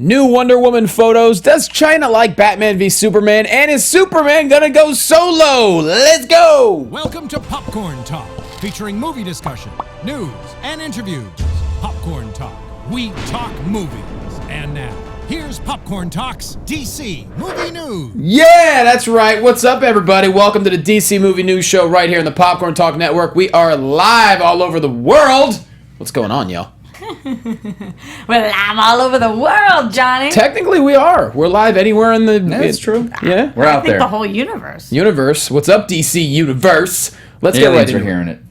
New Wonder Woman photos. Does China like Batman v Superman? And is Superman gonna go solo? Let's go! Welcome to Popcorn Talk, featuring movie discussion, news, and interviews. Popcorn Talk. We talk movies. And now, here's Popcorn Talk's DC Movie News. Yeah, that's right. What's up, everybody? Welcome to the DC Movie News Show right here in the Popcorn Talk Network. We are live all over the world. What's going on, y'all? We're live all over the world, Johnny. Technically, we are. We're live anywhere in the... That's true. Yeah? We're out there. the whole universe. Universe. What's up, DC Universe? Let's get right into are hearing it.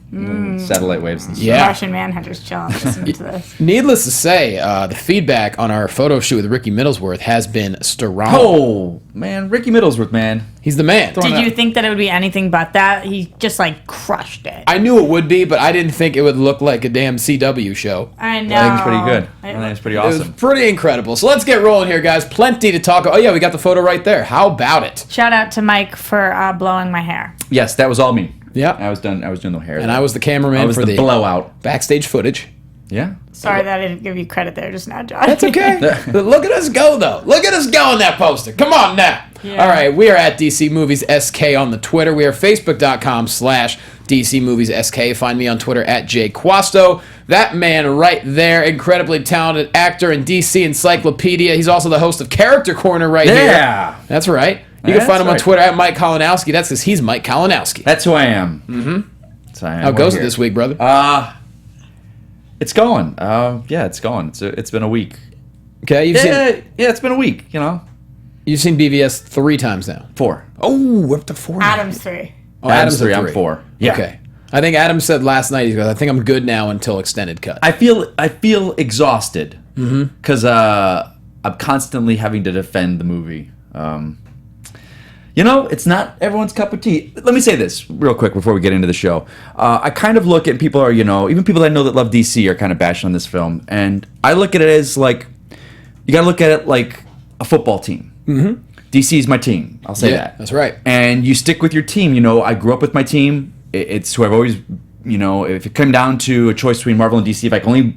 Satellite waves and stuff. Yeah. Russian Manhunters chilling listening to this. Needless to say, the feedback on our photo shoot with Ricky Middlesworth has been strong. Oh, man. Ricky Middlesworth, man. He's the man. Did you think that it would be anything but that? He just, crushed it. I knew it would be, but I didn't think it would look like a damn CW show. I know. I think it's pretty good. I think it's pretty It was awesome. pretty incredible. So let's get rolling here, guys. Plenty to talk about. Oh, yeah, we got the photo right there. How about it? Shout out to Mike for blowing my hair. Yes, that was all me. Yeah. I was doing the hair. And I was the cameraman for the blowout. backstage footage. Yeah. Sorry that I didn't give you credit there just now, John. That's okay. But look at us go, though. Look at us go in that poster. Come on now. Yeah. All right, we are at DC Movies SK on the Twitter. We are Facebook.com/DC Movies SK. Find me on Twitter at Loquasto. That man right there, incredibly talented actor in DC Encyclopedia. He's also the host of Character Corner right here. Yeah. That's right. You can find him on Twitter at Mike Kalinowski. That's because he's Mike Kalinowski. That's who I am. Mm-hmm. That's who I am. How goes it this week, brother? It's going. Yeah, it's going. It's been a week. Okay, Yeah, it's been a week, you've seen BVS 3 times now. 4. Oh, we're up to 4 now. Adam's 3. Oh, Adam's 3, at I'm 4. Yeah. Okay. I think Adam said last night, he goes, I think I'm good now until extended cut. I feel exhausted because I'm constantly having to defend the movie. It's not everyone's cup of tea. Let me say this real quick before we get into the show. I kind of look at people even people that I know that love DC are kind of bashing on this film, and I look at it as you got to look at it like a football team. Mm-hmm. DC is my team. I'll say that. That's right. And you stick with your team. I grew up with my team. It's who I've always, if it came down to a choice between Marvel and DC, if I can only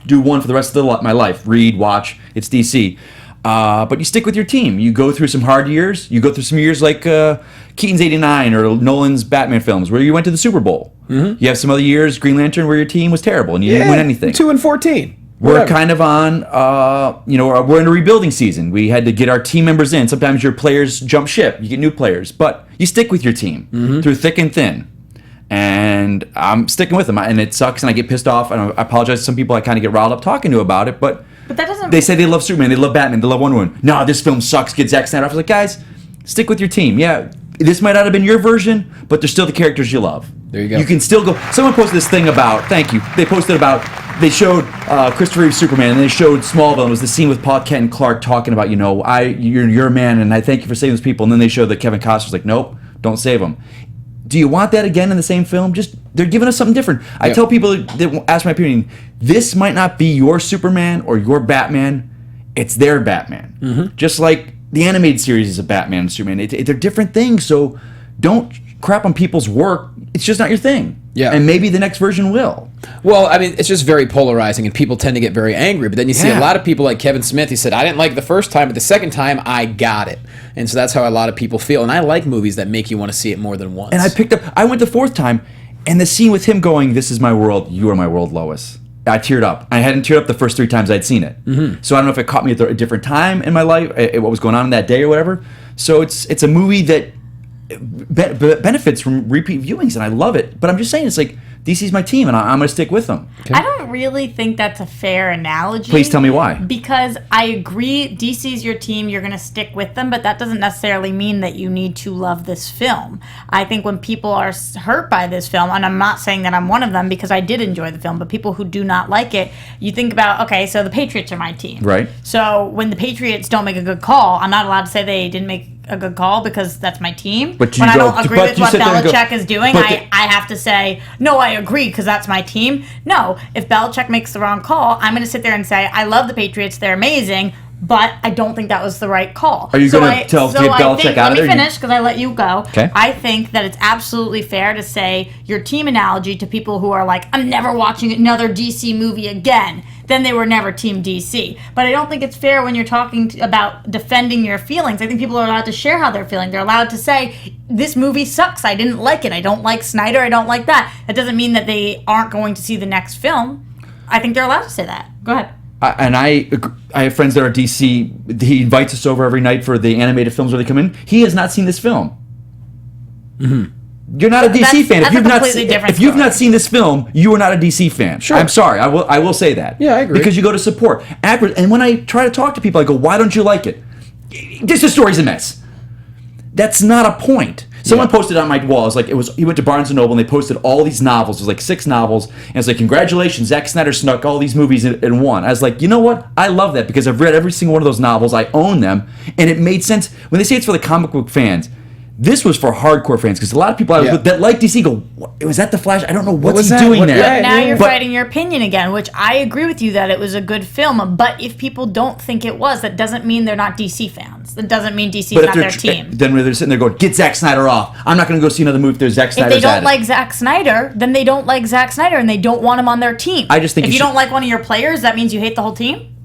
do one for the rest of my life, read, watch, it's DC. But you stick with your team. You go through some hard years. You go through some years like Keaton's 89 or Nolan's Batman films where you went to the Super Bowl. Mm-hmm. You have some other years, Green Lantern, where your team was terrible and you didn't win anything. 2-14. We're kind of on, we're in a rebuilding season. We had to get our team members in. Sometimes your players jump ship. You get new players. But you stick with your team through thick and thin. And I'm sticking with them. And it sucks and I get pissed off. And I apologize to some people I kind of get riled up talking to about it. But that doesn't... They say they love Superman, they love Batman, they love Wonder Woman. No, this film sucks, get Zack Snyder off. I was like, guys, stick with your team. Yeah, this might not have been your version, but they're still the characters you love. There you go. You can still go... Someone posted this thing about... Thank you. They posted about... They showed Christopher Reeve's Superman, and they showed Smallville. It was the scene with Paul Kent and Clark talking about, you're a man, and I thank you for saving those people. And then they showed that Kevin Costner's like, nope, don't save them. Do you want that again in the same film? They're giving us something different. I tell people that ask my opinion, this might not be your Superman or your Batman. It's their Batman. Mm-hmm. Just like the animated series is a Batman and Superman. They're different things, so don't crap on people's work. It's just not your thing. Yeah. And maybe the next version will. Well, I mean, it's just very polarizing, and people tend to get very angry. But then you see a lot of people like Kevin Smith. He said, I didn't like it the first time, but the second time, I got it. And so that's how a lot of people feel. And I like movies that make you want to see it more than once. And I went the 4th time, and the scene with him going, this is my world, you are my world, Lois. I teared up. I hadn't teared up the first 3 times I'd seen it. Mm-hmm. So I don't know if it caught me at a different time in my life, what was going on in that day or whatever. So it's a movie that benefits from repeat viewings, and I love it. But I'm just saying, it's like, DC's my team, and I'm going to stick with them. Okay. I don't really think that's a fair analogy. Please tell me why. Because I agree, DC's your team, you're going to stick with them, but that doesn't necessarily mean that you need to love this film. I think when people are hurt by this film, and I'm not saying that I'm one of them because I did enjoy the film, but people who do not like it, you think about, okay, so the Patriots are my team. Right. So when the Patriots don't make a good call, I'm not allowed to say they didn't make a good call because that's my team. But when I don't agree with what Belichick is doing, I have to say, no, I agree because that's my team. No, if Belichick makes the wrong call, I'm going to sit there and say, I love the Patriots, they're amazing, But I don't think that was the right call. Are you going to tell Dave Belichick out of there? Let me finish because I let you go. Okay. I think that it's absolutely fair to say your team analogy to people who are like, I'm never watching another DC movie again. Then they were never Team DC. But I don't think it's fair when you're talking about defending your feelings. I think people are allowed to share how they're feeling. They're allowed to say, this movie sucks. I didn't like it. I don't like Sneider. I don't like that. That doesn't mean that they aren't going to see the next film. I think they're allowed to say that. Go ahead. I have friends that are DC. He invites us over every night for the animated films where they come in. He has not seen this film. Mm-hmm. You're not a DC fan. If you've not seen this film, you are not a DC fan. Sure. I'm sorry. I will say that. Yeah, I agree. Because you go to support. And when I try to talk to people, I go, why don't you like it? This story's a mess. That's not a point. Someone posted on my wall. He went to Barnes & Noble and they posted all these novels. It was like 6 novels. And it's like, congratulations, Zack Snyder snuck all these movies in one. I was like, you know what? I love that because I've read every single one of those novels. I own them. And it made sense. When they say it's for the comic book fans, this was for hardcore fans because a lot of people that like DC go, was that the Flash? I don't know what's he doing there. Now you're fighting your opinion again, which I agree with you that it was a good film. But if people don't think it was, that doesn't mean they're not DC fans. That doesn't mean DC's not their team. Then when they're sitting there going, get Zack Snyder off. I'm not going to go see another movie if there's Zack Snyder. If they don't like Zack Snyder, then they don't like Zack Snyder and they don't want him on their team. I just think if you don't like one of your players, that means you hate the whole team?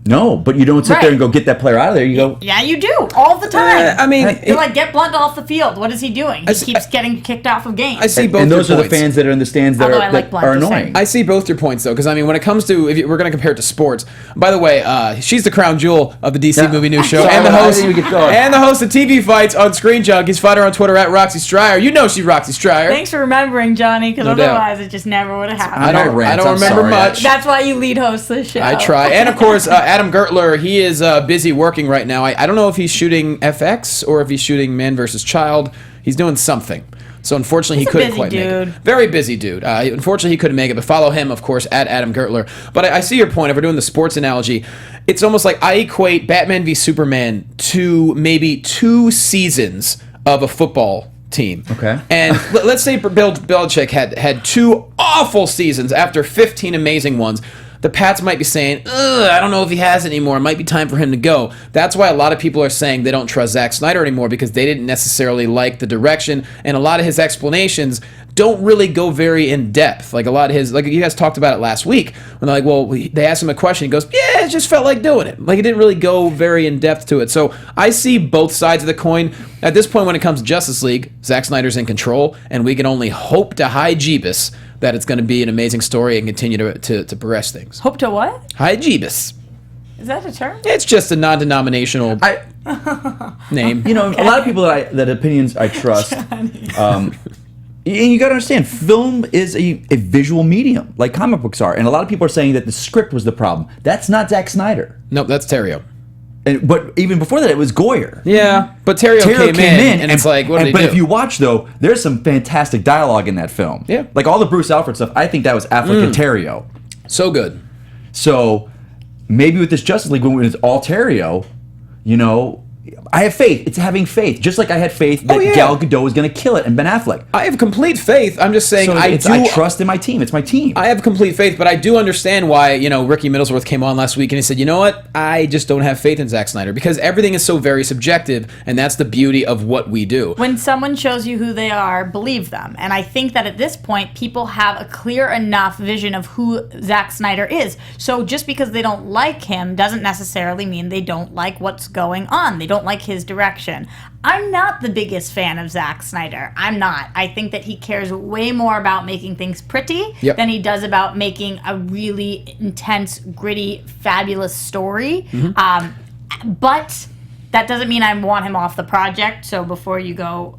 No, but you don't sit there and go get that player out of there. You go, yeah, you do all the time. I mean, you're like, get Blunt off the field. What is he doing? He keeps getting kicked off of games. I see both. And those your are the points. fans that are in the stands that are annoying. I see both your points though, because I mean, when it comes to we're going to compare it to sports. By the way, she's the crown jewel of the DC Movie News Show, and the host of TV Fights on Screen Junkies. Find her on Twitter at Roxy Striar. You know she's Roxy Striar. Thanks for remembering, Johnny, because otherwise it just never would have happened. I don't remember much. That's why you lead host the show. I try, and of course, Adam Gertler. He is busy working right now. I don't know if he's shooting FX or if he's shooting Man vs. Child. He's doing something. So unfortunately, he couldn't quite make it. Very busy dude. Unfortunately, he couldn't make it. But follow him, of course, at Adam Gertler. But I see your point. If we're doing the sports analogy, it's almost like I equate Batman v Superman to maybe 2 seasons of a football team. Okay. And let's say Bill Belichick had 2 awful seasons after 15 amazing ones. The Pats might be saying, I don't know if he has it anymore. It might be time for him to go. That's why a lot of people are saying they don't trust Zack Snyder anymore because they didn't necessarily like the direction, and a lot of his explanations don't really go very in depth. Like a lot of his, like you guys talked about it last week when they're like, well, they asked him a question. He goes, yeah, it just felt like doing it. Like it didn't really go very in depth to it. So I see both sides of the coin. At this point, when it comes to Justice League, Zack Snyder's in control, and we can only hope to high Jeebus that it's going to be an amazing story and continue to progress things. Hope to what? High Jeebus. Is that a term? It's just a non-denominational name. You know, a lot of people that opinions I trust. And you got to understand, film is a visual medium, like comic books are. And a lot of people are saying that the script was the problem. That's not Zack Snyder. Nope, that's Terrio. But even before that, it was Goyer. Yeah, but Terrio came in, and it's like, what did he do? But if you watch, though, there's some fantastic dialogue in that film. Yeah. Like all the Bruce Alfred stuff, I think that was Affleck and Terrio. So good. So maybe with this Justice League, when it's all Terrio, you know, I have faith. It's having faith. Just like I had faith that Gal Gadot was going to kill it and Ben Affleck. I have complete faith. I'm just saying I trust in my team. It's my team. I have complete faith, but I do understand why, Ricky Middlesworth came on last week and he said, you know what? I just don't have faith in Zack Snyder because everything is so very subjective, and that's the beauty of what we do. When someone shows you who they are, believe them. And I think that at this point, people have a clear enough vision of who Zack Snyder is. So just because they don't like him doesn't necessarily mean they don't like what's going on. They don't like his direction. I'm not the biggest fan of Zack Snyder. I'm not. I think that he cares way more about making things pretty than he does about making a really intense, gritty, fabulous story. Mm-hmm. But that doesn't mean I want him off the project. So before you go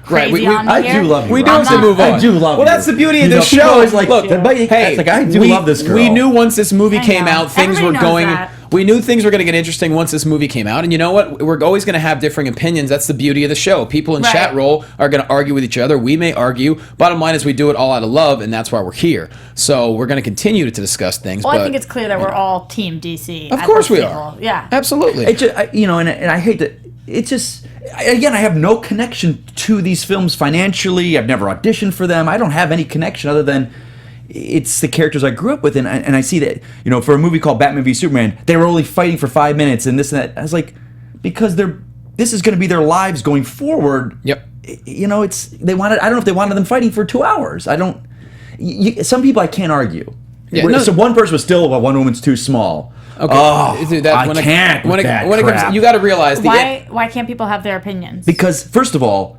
crazy on me here, I do love you. We do have to move on. I do love you. Well, that's the beauty of this show. Like, look, I do love this girl. We knew once this movie came out, things were going. That. We knew things were going to get interesting once this movie came out, and you know what? We're always going to have differing opinions. That's the beauty of the show. People in chat roll are going to argue with each other. We may argue. Bottom line is we do it all out of love, and that's why we're here. So we're going to continue to discuss things. Well, I think it's clear that we're all Team DC. Of course we are. Yeah, absolutely. It just, and I hate that. It's just, again, I have no connection to these films financially. I've never auditioned for them. I don't have any connection other than it's the characters I grew up with, and I see that, you know, for a movie called Batman v Superman, they were only fighting for 5 minutes and this and that. I was like, because this is going to be their lives going forward. Yep. You know, I don't know if they wanted them fighting for 2 hours. Some people I can't argue. Yeah, so one person was still, well, one woman's too small. Okay. Oh, Dude, I can't with that crap. you got to realize Why can't people have their opinions? Because, first of all,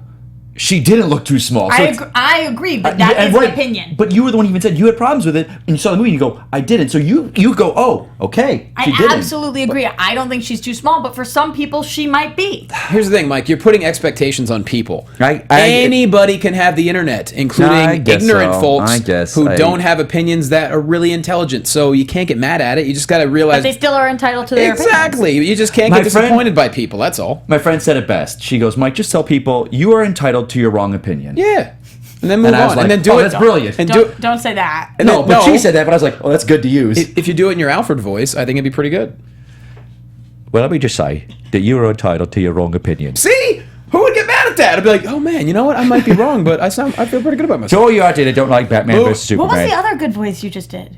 she didn't look too small. So I agree, but that is an opinion. But you were the one who even said you had problems with it, and you saw the movie, and you go, I didn't. So you go, oh, okay, I absolutely agree. I don't think she's too small, but for some people, she might be. Here's the thing, Mike. You're putting expectations on people. Anybody can have the internet, including ignorant folks who don't have opinions that are really intelligent. So you can't get mad at it. You just got to realize. But they still are entitled to their opinions. Exactly. You just can't get disappointed by people. That's all. My friend said it best. She goes, Mike, just tell people you are entitled to your wrong opinion. Yeah. And then move on. Like, and then do it. That's brilliant. And don't say that. But she said that, but I was like, oh, that's good to use. If you do it in your Alfred voice, I think it'd be pretty good. Well, let me just say that you are entitled to your wrong opinion. See? Who would get mad at that? I'd be like, oh man, you know what? I might be wrong, but I feel pretty good about myself. So all you out there that don't like Batman vs Superman. What was the other good voice you just did?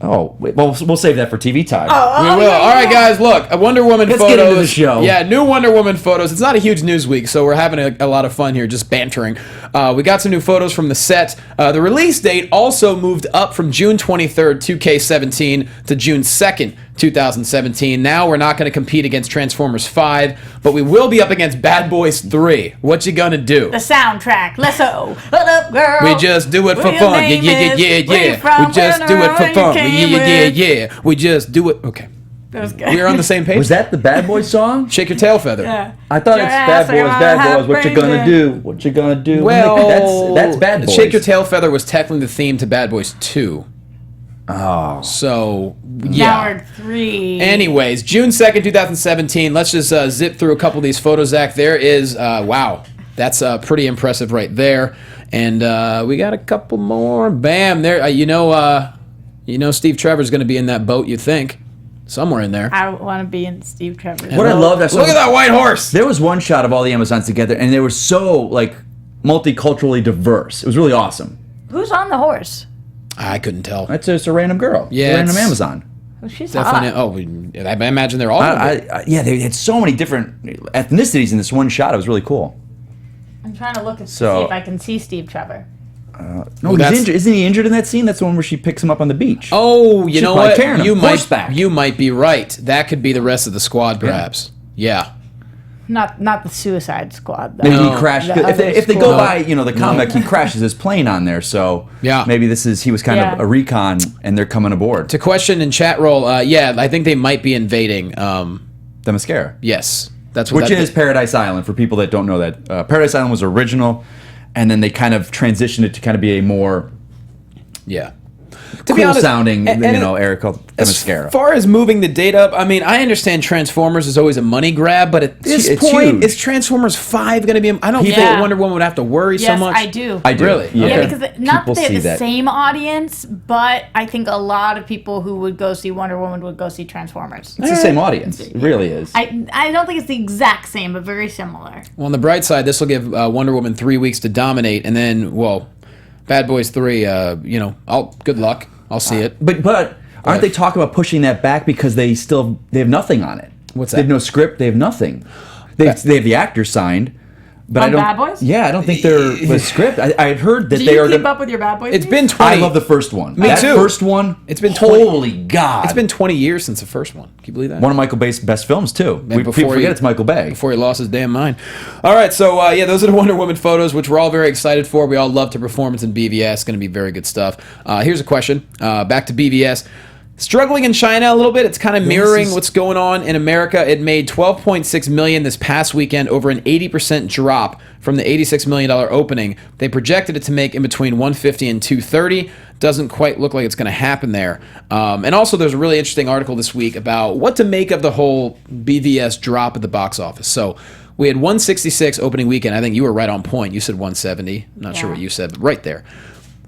Oh, well, we'll save that for TV time. We will. All right, guys, look, Wonder Woman photos. Let's get into the show. Yeah, new Wonder Woman photos. It's not a huge news week, so we're having a lot of fun here, just bantering. We got some new photos from the set. The release date also moved up from June 23rd, 2K17, to June 2nd, 2017. Now we're not going to compete against Transformers 5, but we will be up against Bad Boys 3. What you gonna do? The soundtrack. Let's go. What up, girl? We just do it for fun. Yeah. We just do it for fun. Yeah. We just do it. Okay. That was good. We are on the same page. Was that the Bad Boys song? Shake your tail feather. Yeah. I thought it's Bad Boys. What you gonna do? What you gonna do? Well, that's Bad Boys. Shake your tail feather was technically the theme to Bad Boys 2. Oh. So, yeah. Now we're 3. Anyways, June 2nd, 2017. Let's just zip through a couple of these photos, Zach. There is, wow. That's pretty impressive right there. And we got a couple more. Bam. There. You know Steve Trevor's going to be in that boat, you think. Somewhere in there. I want to be in Steve Trevor's What I love that. Look at that white horse. There was one shot of all the Amazons together, and they were so, like, multiculturally diverse. It was really awesome. Who's on the horse? I couldn't tell. That's just a random girl. Yeah, a random Amazon. Oh, she's definitely. hot. I imagine they're all. Yeah, they had so many different ethnicities in this one shot. It was really cool. I'm trying to look to see if I can see Steve Trevor. No, he's injured. Isn't he injured in that scene? That's the one where she picks him up on the beach. Oh, you know what? You might be right. That could be the rest of the squad, perhaps. Yeah. Not the Suicide Squad, though. Maybe he crashed. If they go by, the comic, he crashes his plane on there. So maybe he was kind of a recon, and they're coming aboard. To question in chat roll, I think they might be invading Themyscira. Yes, that's which is Paradise Island. For people that don't know that, Paradise Island was original, and then they kind of transitioned it to kind of be a more cool sounding, area called Themyscira. As far as moving the date up, I mean, I understand Transformers is always a money grab, but at this point, huge. Is Transformers 5 going to be? I don't think Wonder Woman would have to worry so much. Yes, I do. I do. Really? Yeah, because not that they have the same audience, but I think a lot of people who would go see Wonder Woman would go see Transformers. It's the same audience. It really is. I don't think it's the exact same, but very similar. Well, on the bright side, this will give Wonder Woman 3 weeks to dominate, and then, Bad Boys 3, good luck. I'll see it. But aren't they talking about pushing that back because they have nothing on it? What's that? They have no script. They have nothing. They have the actors signed. But on Bad Boys? Yeah, I don't think they're with script. I had heard that Do they you are. keep up with your Bad Boys? It's been 20. I love the first one. Me that too. First one. It's been 20. Holy God! It's been 20 years since the first one. Can you believe that? One of Michael Bay's best films too. People forget it's Michael Bay before he lost his damn mind. All right, so those are the Wonder Woman photos, which we're all very excited for. We all loved her performance in BVS. It's going to be very good stuff. Here's a question. Back to BVS. Struggling in China a little bit. It's kind of mirroring what's going on in America. It made $12.6 million this past weekend, over an 80% drop from the $86 million opening. They projected it to make in between $150 and $230. Doesn't quite look like it's going to happen there. And also, there's a really interesting article this week about what to make of the whole BVS drop at the box office. So we had 166 opening weekend. I think you were right on point. You said 170. I'm not sure what you said, but right there.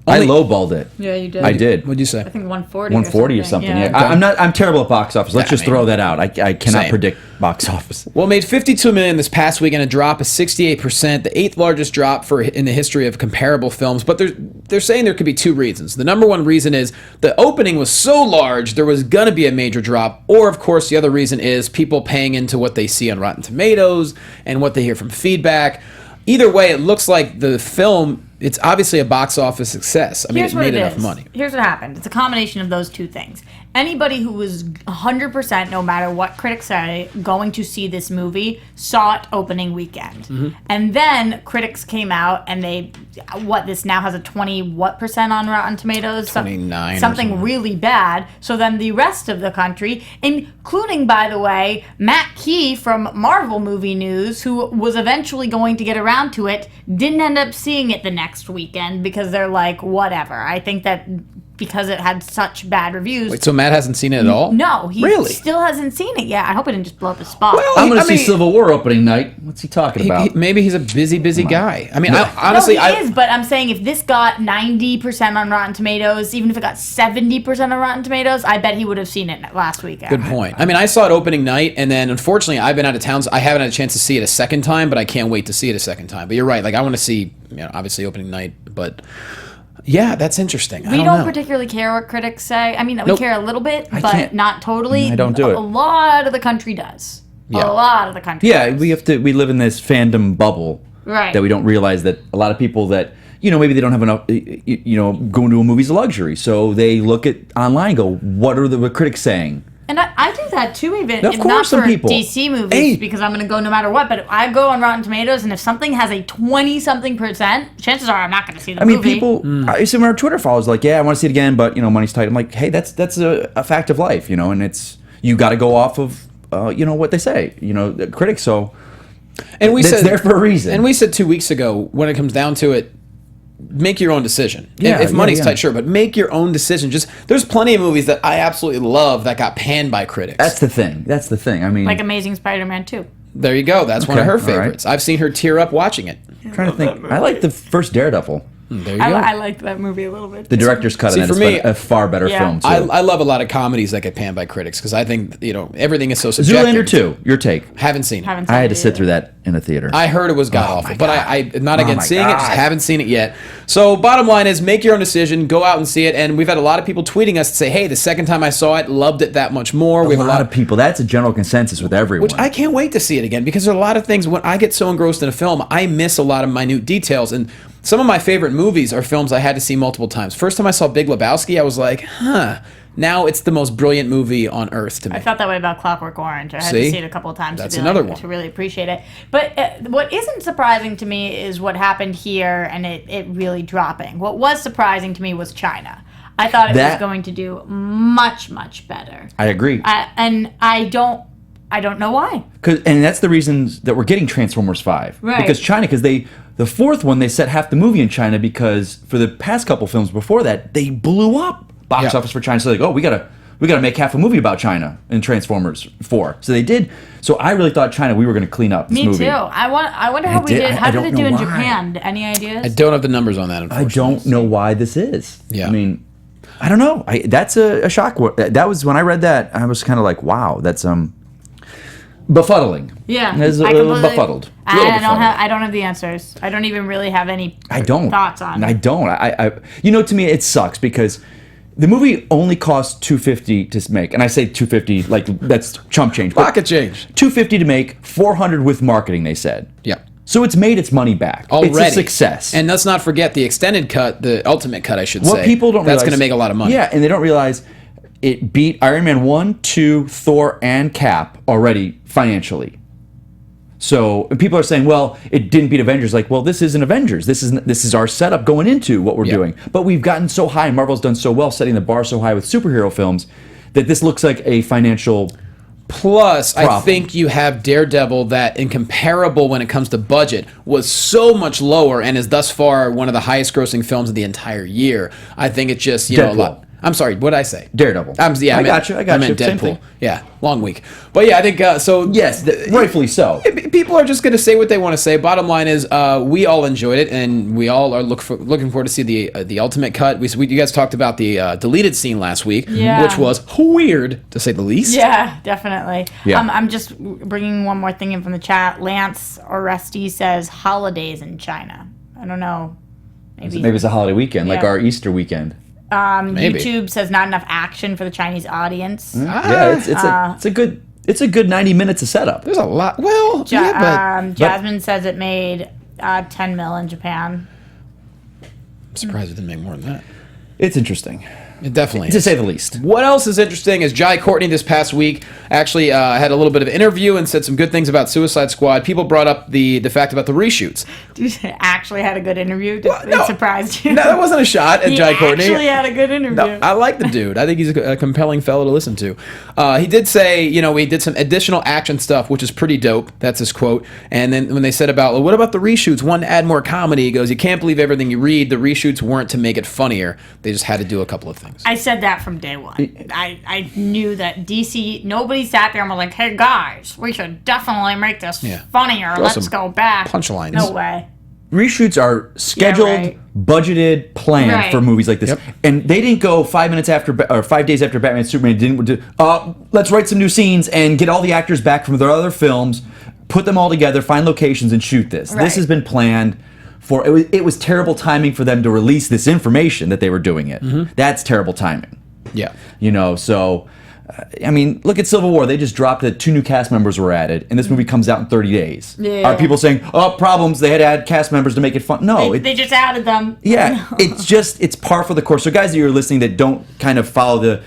I lowballed it. Yeah, you did. I did. What'd you say? I think 140. 140 or something. Yeah. I'm terrible at box office. Let's just throw that out. I cannot predict box office. Well, it made $52 million this past weekend, a drop of 68%, the 8th largest drop in the history of comparable films. But they're saying there could be two reasons. The number one reason is the opening was so large there was going to be a major drop. Or, of course, the other reason is people paying into what they see on Rotten Tomatoes and what they hear from feedback. Either way, it looks like the film, it's obviously a box office success. I mean, it made enough money. Here's what happened. It's a combination of those two things. Anybody who was 100%, no matter what critics say, going to see this movie, saw it opening weekend. Mm-hmm. And then critics came out and this now has a 20% on Rotten Tomatoes? 29. Something really bad. So then the rest of the country, including, by the way, Matt Key from Marvel Movie News, who was eventually going to get around to it, didn't end up seeing it the next weekend because they're like, whatever. I think that because it had such bad reviews. Wait, so Matt hasn't seen it at all? No, he really? Still hasn't seen it yet. I hope it didn't just blow up his spot. Well, I'm going to see Civil War opening night. What's he talking about? Maybe he's a busy guy. I mean, honestly, he is, but I'm saying if this got 90% on Rotten Tomatoes, even if it got 70% on Rotten Tomatoes, I bet he would have seen it last weekend. Good point. I mean, I saw it opening night, and then unfortunately, I've been out of town, so I haven't had a chance to see it a second time, but I can't wait to see it a second time. But you're right. Like, I want to see, obviously opening night, but... Yeah, that's interesting. We don't particularly care what critics say. I mean, we care a little bit, but not totally. I don't do it. A lot of the country does. Yeah. A lot of the country Yeah, does. we live in this fandom bubble. Right. That we don't realize that a lot of people that, maybe they don't have enough, going to a movie's a luxury. So they look at online and go, what are the critics saying? And I do that too, even of if course, not some for people. DC movies, because I'm going to go no matter what. But I go on Rotten Tomatoes, and if something has a 20-something%, chances are I'm not going to see the movie. I mean, people. I see our Twitter followers like, yeah, I want to see it again, but money's tight. I'm like, hey, that's a fact of life, and it's you got to go off of what they say, the critics. So, and we said there for a reason. And we said 2 weeks ago, when it comes down to it, make your own decision. If money's tight, sure, but make your own decision. There's plenty of movies that I absolutely love that got panned by critics. That's the thing. I mean, like Amazing Spider-Man 2. There you go. That's one of her favorites. I've seen her tear up watching it. I'm trying to think. I like the first Daredevil. There you go. I liked that movie a little bit. The director's cut of that is a far better film, too. I love a lot of comedies that get panned by critics because I think, everything is so subjective. Zoolander 2, your take. Haven't seen it. I had to sit through that in a theater. I heard it was god-awful, but I'm not against seeing it, just haven't seen it yet. So bottom line is, make your own decision, go out and see it, and we've had a lot of people tweeting us to say, hey, the second time I saw it, loved it that much more. We have a lot of people. That's a general consensus with everyone. Which I can't wait to see it again, because there are a lot of things, when I get so engrossed in a film, I miss a lot of minute details, and some of my favorite movies are films I had to see multiple times. First time I saw Big Lebowski, I was like, now it's the most brilliant movie on earth to me. I felt that way about Clockwork Orange. I had to see it a couple of times That's another one. to really appreciate it. But what isn't surprising to me is what happened here and it really dropping. What was surprising to me was China. I thought it was going to do much, much better. I agree. And I don't know why. And that's the reasons that we're getting Transformers 5. Right. Because China, the fourth one, they set half the movie in China because for the past couple films before that, they blew up box office for China. So they go, we gotta make half a movie about China in Transformers 4. So they did. So I really thought China, we were going to clean up this movie. Me too. I wonder how we did. How did it do in Japan? Any ideas? I don't have the numbers on that, unfortunately. I don't know why this is. Yeah. I mean, I don't know. That's a shock. That was, when I read that, I was kind of like, wow, that's befuddling. Yeah, it's befuddled. I don't have the answers. I don't even really have any thoughts on it. I don't. To me it sucks because the movie only cost $250 to make, and I say $250 like that's chump change. Pocket change. $250 to make, $400 with marketing. They said. Yeah. So it's made its money back. Already. It's a success. And let's not forget the extended cut, the ultimate cut, I should say. What people don't realize, that's going to make a lot of money. Yeah, and they don't realize it beat Iron Man 1, 2, Thor, and Cap already financially. So people are saying, well, it didn't beat Avengers. Like, well, this isn't Avengers. This is our setup going into what we're doing. But we've gotten so high, and Marvel's done so well, setting the bar so high with superhero films, that this looks like a financial Plus, problem. I think you have Daredevil that, incomparable when it comes to budget, was so much lower and is thus far one of the highest grossing films of the entire year. I think it's just, a lot. I'm sorry, what did I say? Daredevil. I got you. I meant Same Deadpool. thing. Yeah, long week. But yeah, I think so. Yes, rightfully so. People are just going to say what they want to say. Bottom line is, we all enjoyed it, and we all are looking forward to see the ultimate cut. You guys talked about the deleted scene last week, which was weird to say the least. Yeah, definitely. Yeah. I'm just bringing one more thing in from the chat. Lance Oresti says holidays in China. I don't know. Maybe it's a holiday weekend, like our Easter weekend. Maybe. YouTube says not enough action for the Chinese audience. It's a good 90 minutes of setup. There's a lot. Well, Jasmine says it made 10 mil in Japan. I'm surprised it didn't make more than that. It's interesting. It definitely to is. say the least. What else is interesting is Jai Courtney this past week actually had a little bit of interview and said some good things about Suicide Squad. People brought up the fact about the reshoots. Dude, actually had a good interview. It surprised you. No, that wasn't a shot at Jai Courtney. He actually had a good interview. No, I like the dude. I think he's a compelling fellow to listen to. He did say, we did some additional action stuff, which is pretty dope. That's his quote. And then when they said about, well, what about the reshoots? One to add more comedy. He goes, you can't believe everything you read. The reshoots weren't to make it funnier. They just had to do a couple of things. I said that from day one. I knew that DC, nobody sat there and was like, hey guys, we should definitely make this funnier. Let's go back. Punchlines. No way. Reshoots are scheduled, budgeted, planned for movies like this, and they didn't go 5 days after Batman and Superman. Let's write some new scenes and get all the actors back from their other films, put them all together, find locations, and shoot this. This has been planned. It was terrible timing for them to release this information that they were doing it. Mm-hmm. That's terrible timing. Yeah. So. Look at Civil War. They just dropped that 2 new cast members were added, and this movie comes out in 30 days. Yeah. Are people saying, problems, they had to add cast members to make it fun? No. They just added them. Yeah. It's par for the course. So guys that you're listening that don't kind of follow the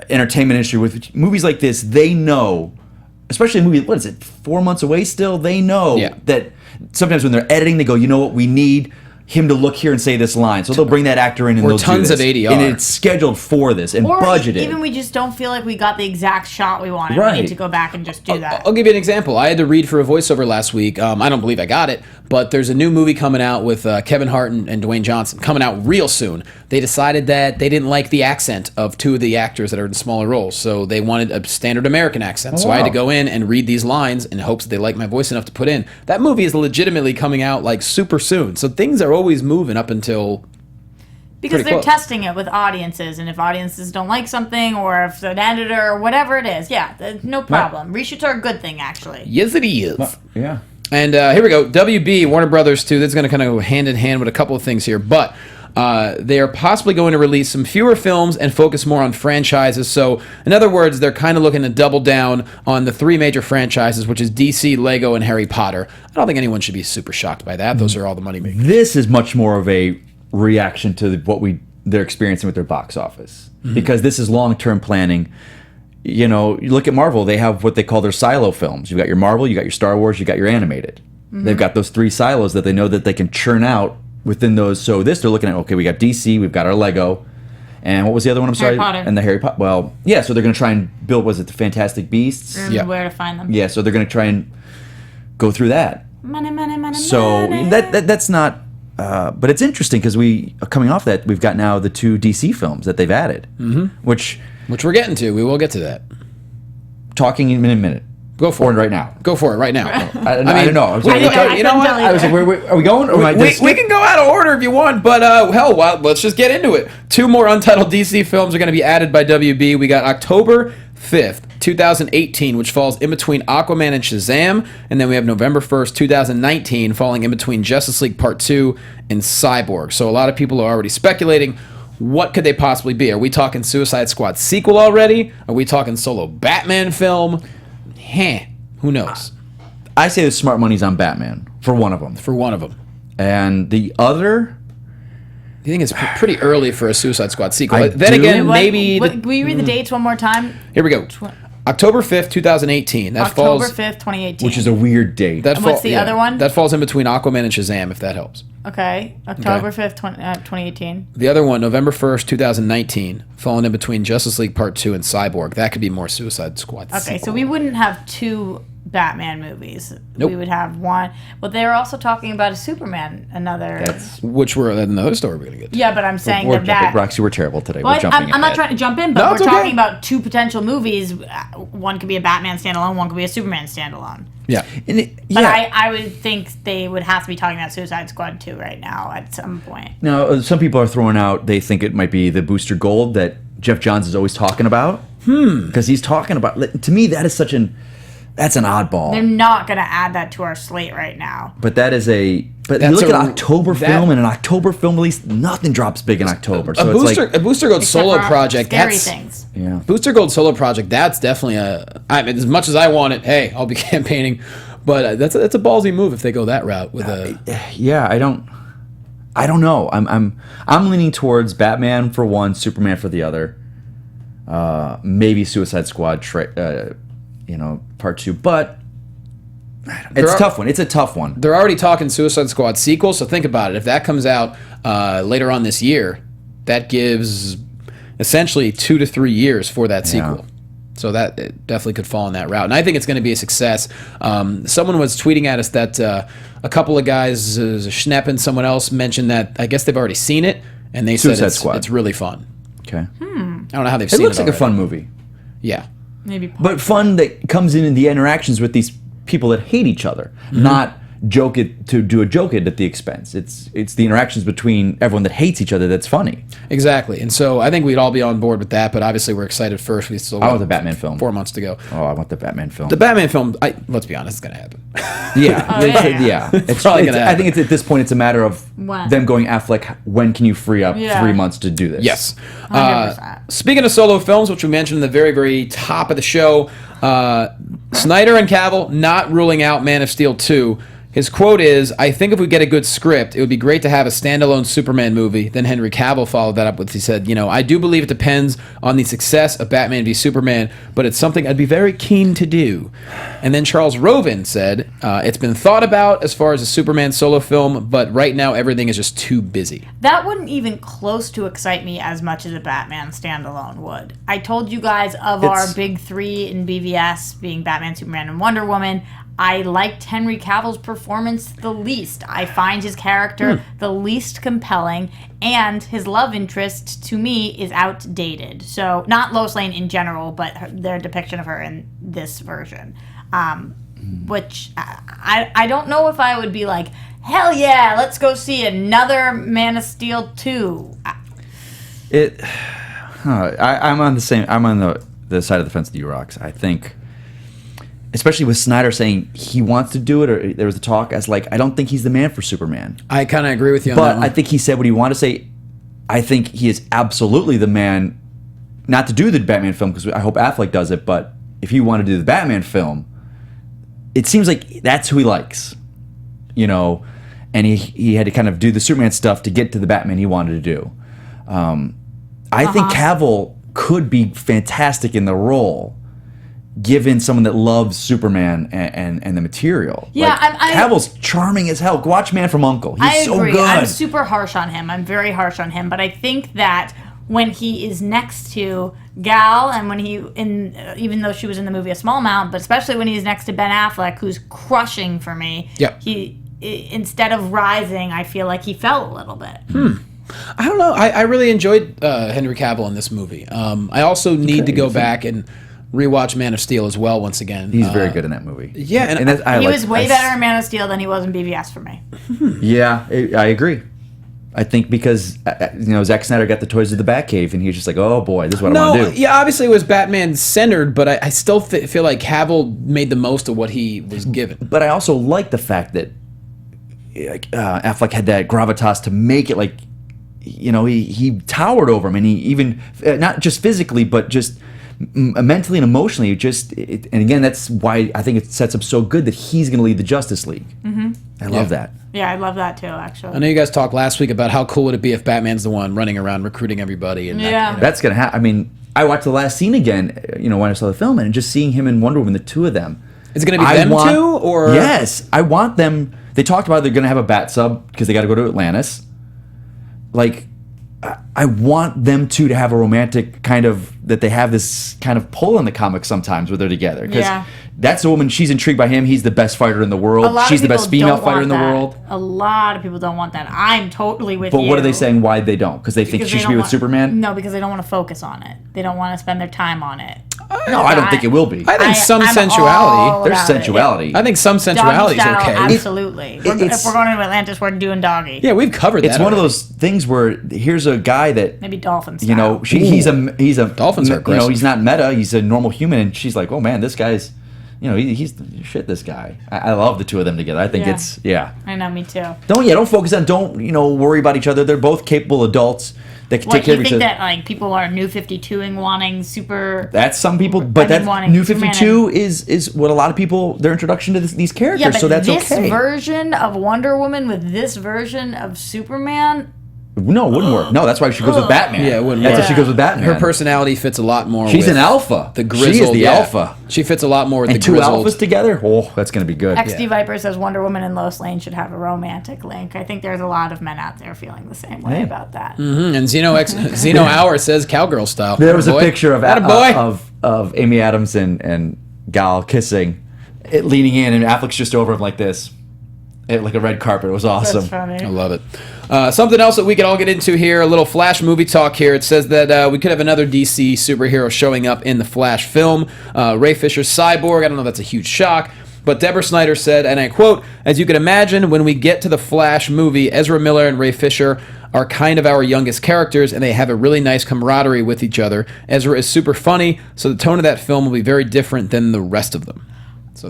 entertainment industry with movies like this, they know, especially a movie, 4 months away still? They know that sometimes when they're editing, they go, you know what, we need him to look here and say this line. So they'll bring that actor in and they'll tons do this. of ADR. And it's scheduled for this and budgeted. Even we just don't feel like we got the exact shot we wanted. Right. We need to go back and just do that. I'll give you an example. I had to read for a voiceover last week. I don't believe I got it, but there's a new movie coming out with Kevin Hart and Dwayne Johnson coming out real soon. They decided that they didn't like the accent of 2 of the actors that are in smaller roles, so they wanted a standard American accent. So I had to go in and read these lines in hopes that they like my voice enough to put in. That movie is legitimately coming out like super soon. So things are always moving up until because they're testing it with audiences, and if audiences don't like something, or if an editor or whatever it is, no problem. Reshoots are a good thing, actually. Yes, it is. Yeah. And here we go. WB, Warner Brothers, too. That's going to kind of go hand in hand with a couple of things here. But they are possibly going to release some fewer films and focus more on franchises. So, in other words, they're kind of looking to double down on the 3 major franchises, which is DC, Lego, and Harry Potter. I don't think anyone should be super shocked by that. Those are all the money makers. This is much more of a reaction to what they're experiencing with their box office. Mm-hmm. Because this is long-term planning. You look at Marvel, they have what they call their silo films. You've got your Marvel, you got your Star Wars, you got your animated. Mm-hmm. They've got those 3 silos that they know that they can churn out within those. So they're looking at, okay, we got DC, we've got our Lego, and what was the other one? I'm sorry? Harry Potter. And the Harry Potter. Well, yeah, so they're going to try and build, the Fantastic Beasts? And where to find them. Yeah, so they're going to try and go through that. Money, so that's not, but it's interesting because coming off that, we've got now the 2 DC films that they've added, which we're getting to. We will get to that. Talking in a minute. Go for it right now. Go for it right now. I don't know. You know what? I was like, are we going? Or we can go out of order if you want, but let's just get into it. 2 more untitled DC films are going to be added by WB. We got October 5th, 2018, which falls in between Aquaman and Shazam, and then we have November 1st, 2019, falling in between Justice League Part 2 and Cyborg. So a lot of people are already speculating. What could they possibly be? Are we talking Suicide Squad sequel already? Are we talking solo Batman film? Who knows? I say the smart money's on Batman for one of them. And the other, I think it's pretty early for a Suicide Squad sequel. Maybe. Will you read the dates one more time? Here we go. October 5th, 2018. October 5th, 2018. Which is a weird date. What's the other one? That falls in between Aquaman and Shazam, if that helps. Okay. October 5th, 2018. The other one, November 1st, 2019, falling in between Justice League Part 2 and Cyborg. That could be more Suicide Squad sequel. So we wouldn't have 2 Batman movies. Nope. We would have one. But they were also talking about a Superman, Which we're another story we're going to get to. Yeah, but I'm saying We're that. jumping. Roxy, we're terrible today. Well, We're jumping I'm not ahead. trying to jump in, but No, we're it's okay. talking about two potential movies. One could be a Batman standalone, one could be a Superman standalone. Yeah. But I would think they would have to be talking about Suicide Squad 2 right now at some point. Now, some people are throwing out, they think it might be the Booster Gold that Jeff Johns is always talking about. Because he's talking about, to me, that is that's an oddball. They're not going to add that to our slate right now. But that is you look at an October film, and an October film release, nothing drops big in October. So a Booster Gold solo project. Scary things. Yeah. Booster Gold solo project. That's definitely as much as I want it. Hey, I'll be campaigning, but that's a ballsy move if they go that route with a. Yeah, I don't know. I'm leaning towards Batman for one, Superman for the other. Maybe Suicide Squad, part 2, but it's a tough one. It's a tough one. They're already talking Suicide Squad sequel, so think about it. If that comes out later on this year, that gives essentially 2 to 3 years for that sequel. Yeah. So that it definitely could fall in that route. And I think it's going to be a success. Someone was tweeting at us that a couple of guys, Schnepp and someone else, mentioned that I guess they've already seen it, and they said it's really fun. Okay. I don't know how they've It seen it. looks like a fun movie. Yeah. Maybe. But fun that comes in the interactions with these people that hate each other, not joke it to do a joke it at the expense. It's the interactions between everyone that hates each other that's funny. Exactly. And so I think we'd all be on board with that, but obviously we're excited first. We still I want the Batman film. 4 months to go. Oh, I want the Batman film. The Batman film, let's be honest, it's going to happen. Yeah. It's probably gonna I think it's at this point it's a matter of When? them going, Affleck, when can you free up 3 months to do this? Yes. 100%. Speaking of solo films, which we mentioned in the very, very top of the show, Sneider and Cavill not ruling out Man of Steel 2. His quote is, "I think if we get a good script, it would be great to have a standalone Superman movie." Then Henry Cavill followed that up with, he said, "I do believe it depends on the success of Batman v Superman, but it's something I'd be very keen to do." And then Charles Roven said, "It's been thought about as far as a Superman solo film, but right now everything is just too busy." That wouldn't even close to excite me as much as a Batman standalone would. I told you guys of our big three in BVS being Batman, Superman, and Wonder Woman. I liked Henry Cavill's performance the least. I find his character the least compelling, and his love interest, to me, is outdated. So, not Lois Lane in general, but their depiction of her in this version. Which, I don't know if I would be like, hell yeah, let's go see another Man of Steel 2. I'm on the side of the fence with you, Rox. I think, especially with Sneider saying he wants to do it, or there was a talk as I don't think he's the man for Superman. I kind of agree with you on that But one. I think he said what he wanted to say. I think he is absolutely the man, not to do the Batman film, because I hope Affleck does it, but if he wanted to do the Batman film, it seems like that's who he likes. And he had to kind of do the Superman stuff to get to the Batman he wanted to do. I think Cavill could be fantastic in the role, given someone that loves Superman and the material. Yeah, Cavill's charming as hell. Watch Man from U.N.C.L.E. He's I agree. so good. I'm super harsh on him. I'm very harsh on him. But I think that when he is next to Gal, and when even though she was in the movie a small amount, but especially when he's next to Ben Affleck, who's crushing for me. Yep. He, instead of rising, I feel like he fell a little bit. I don't know. I really enjoyed Henry Cavill in this movie. I also need to go back and rewatch Man of Steel as well once again. He's very good in that movie. Yeah, and He was way better in Man of Steel than he was in BVS for me. Yeah, I agree. I think because Zack Snyder got the toys of the Batcave, and he was just like, "Oh boy, this is what I want to do." Yeah, obviously it was Batman centered, but I still feel like Cavill made the most of what he was given. But I also like the fact that Affleck had that gravitas to make it he towered over him, and he even not just physically, but just mentally and emotionally. And again, that's why I think it sets up so good that he's going to lead the Justice League. I love that. Yeah, I love that too, actually. I know you guys talked last week about how cool would it be if Batman's the one running around recruiting everybody. And That's going to happen. I mean, I watched the last scene again, when I saw the film, and just seeing him and Wonder Woman, the two of them. Is it going to be them two? Or? Yes. I want them. They talked about they're going to have a bat sub because they got to go to Atlantis. I want them two to have a romantic kind of, that they have this kind of pull in the comics sometimes where they're together. Because that's a woman, she's intrigued by him. He's the best fighter in the world. She's the best female fighter in the world. A lot of people don't want that. I'm totally with you. But what are they saying why they don't? Because they think she should be with Superman? No, because they don't want to focus on it. They don't want to spend their time on it. No, I don't think it will be. I think some sensuality. There's sensuality. I think some sensuality is okay. Absolutely. If we're going to Atlantis, we're doing doggy. Yeah, we've covered that. It's one of those things where here's a guy that maybe dolphin style. You know, he's a dolphins are aggressive. You know, he's not meta. He's a normal human, and she's like, oh man, this guy's, you know, he's shit. This guy. I love the two of them together. I think it's I know, me too. Don't focus on. Don't worry about each other. They're both capable adults. They can take care of each other. You think that like people are new 52ing wanting super? That's some people, but that new 52 is what a lot of people their introduction to these characters. Yeah, but so that's this okay. version of Wonder Woman with this version of Superman. No, it wouldn't work. No, that's why she goes with Batman. Yeah, it wouldn't work. That's why she goes with Batman. Her personality fits a lot more. She's with an alpha. The grizzled. She is the alpha. She fits a lot more with and the two grizzled. alphas together. Oh, that's gonna be good. XD Viper says Wonder Woman and Lois Lane should have a romantic link. I think there's a lot of men out there feeling the same way about that. Mm-hmm. And Zeno Hour says cowgirl style. There was a picture of Amy Adams and Gal kissing, leaning in, and Affleck's just over him like this. Like a red carpet. It was awesome. That's funny. I love it. Something else that we could all get into here, a little Flash movie talk here. It says that we could have another DC superhero showing up in the Flash film. Ray Fisher's Cyborg. I don't know if that's a huge shock. But Deborah Sneider said, and I quote, "As you can imagine, when we get to the Flash movie, Ezra Miller and Ray Fisher are kind of our youngest characters, and they have a really nice camaraderie with each other. Ezra is super funny, so the tone of that film will be very different than the rest of them." So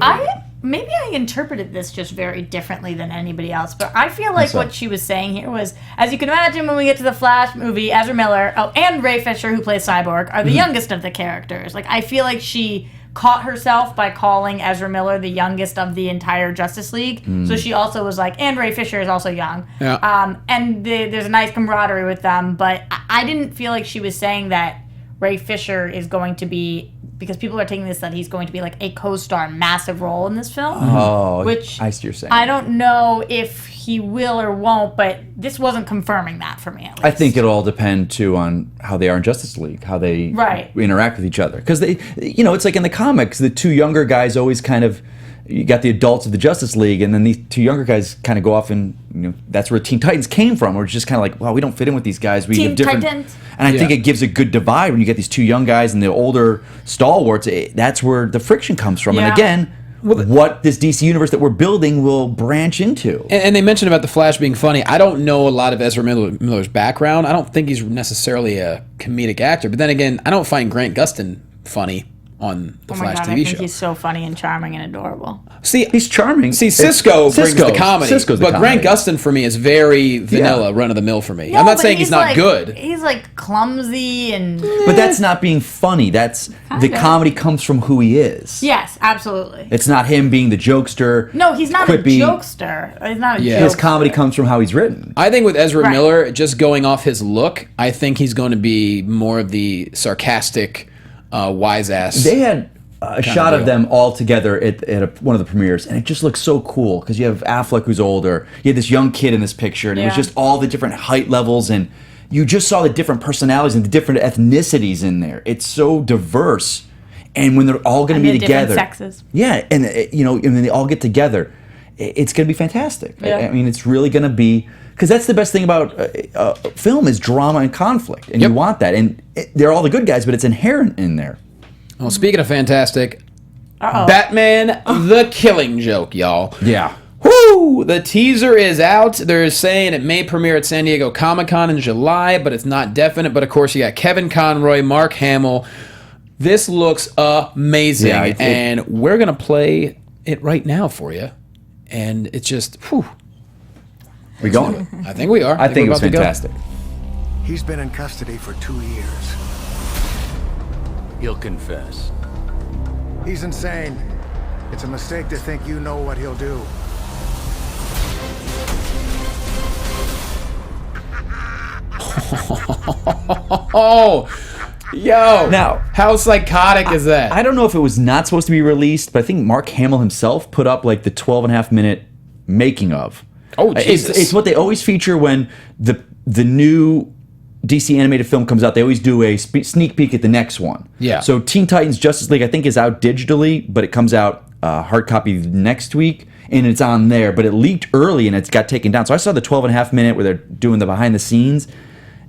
Maybe I interpreted this just very differently than anybody else, but I feel like what she was saying here was, as you can imagine, when we get to the Flash movie, Ezra Miller, and Ray Fisher, who plays Cyborg, are the youngest of the characters. Like, I feel like she caught herself by calling Ezra Miller the youngest of the entire Justice League. So she also was like, and Ray Fisher is also young. Yeah. And there's a nice camaraderie with them, but I didn't feel like she was saying that Ray Fisher is going to be, because people are taking this that he's going to be like a co-star massive role in this film. Oh, which I see what you're saying. I don't know if he will or won't, but this wasn't confirming that for me, at least. I think it'll all depend too on how they are in Justice League, how they interact with each other. Because they, it's like in the comics, the two younger guys always kind of, you got the adults of the Justice League, and then these two younger guys kind of go off, and that's where Teen Titans came from. Where it's just kind of like, well, we don't fit in with these guys. We have different. Titans. And I think it gives a good divide when you get these two young guys and the older stalwarts. That's where the friction comes from. Yeah. And again, what this DC universe that we're building will branch into. And they mentioned about the Flash being funny. I don't know a lot of Ezra Miller's background. I don't think he's necessarily a comedic actor. But then again, I don't find Grant Gustin funny on the Flash TV show. I think he's so funny and charming and adorable. See, he's charming. See, Cisco brings the comedy, but Grant Gustin for me is very vanilla, run of the mill for me. I'm not saying he's not good. He's like clumsy and. But that's not being funny. That's the comedy comes from who he is. Yes, absolutely. It's not him being the jokester. No, he's not quippy. a jokester. He's not a jokester. His comedy comes from how he's written. I think with Ezra Miller, just going off his look, I think he's going to be more of the sarcastic. Wise ass. They had a shot of them all together at one of the premieres, and it just looks so cool because you have Affleck who's older, you had this young kid in this picture, and it was just all the different height levels, and you just saw the different personalities and the different ethnicities in there. It's so diverse, and when they're all going to be together, sexes. Yeah, and and then they all get together, it's going to be fantastic. Yeah. I mean, it's really going to be. Because that's the best thing about film is drama and conflict, and you want that. And they're all the good guys, but it's inherent in there. Well, speaking of fantastic, Batman: The Killing Joke, y'all. Yeah. Woo! The teaser is out. They're saying it may premiere at San Diego Comic-Con in July, but it's not definite. But of course, you got Kevin Conroy, Mark Hamill. This looks amazing, and we're gonna play it right now for you. And it's just, whew. We going? I think we are. I think it was fantastic. He's been in custody for 2 years. He'll confess. He's insane. It's a mistake to think you know what he'll do. Oh, yo. Now, how psychotic is that? I don't know if it was not supposed to be released, but I think Mark Hamill himself put up like the 12.5-minute making of. Oh, Jesus. It's what they always feature when the new DC animated film comes out, they always do a sneak peek at the next one. Yeah. So Teen Titans Justice League, I think, is out digitally, but it comes out hard copy next week, and it's on there. But it leaked early, and it's got taken down. So I saw the 12.5 minute where they're doing the behind the scenes.